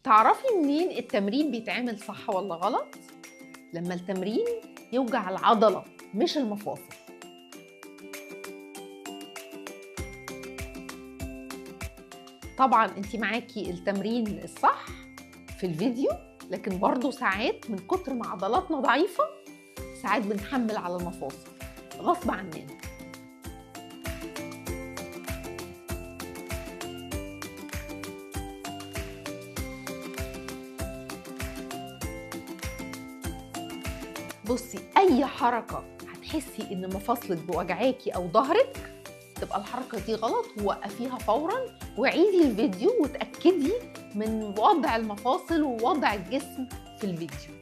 تعرفي منين التمرين بيتعمل صح ولا غلط؟ لما التمرين يوجع العضلة مش المفاصل. طبعا انت معاكي التمرين الصح في الفيديو، لكن برضو ساعات من كتر ما عضلاتنا ضعيفة ساعات بنحمل على المفاصل غصب عننا. بصي، اي حركة هتحسي ان مفاصلك بوجعاكي او ظهرك تبقى الحركة دي غلط، ووقفيها فورا وعيدي الفيديو وتأكدي من وضع المفاصل ووضع الجسم في الفيديو.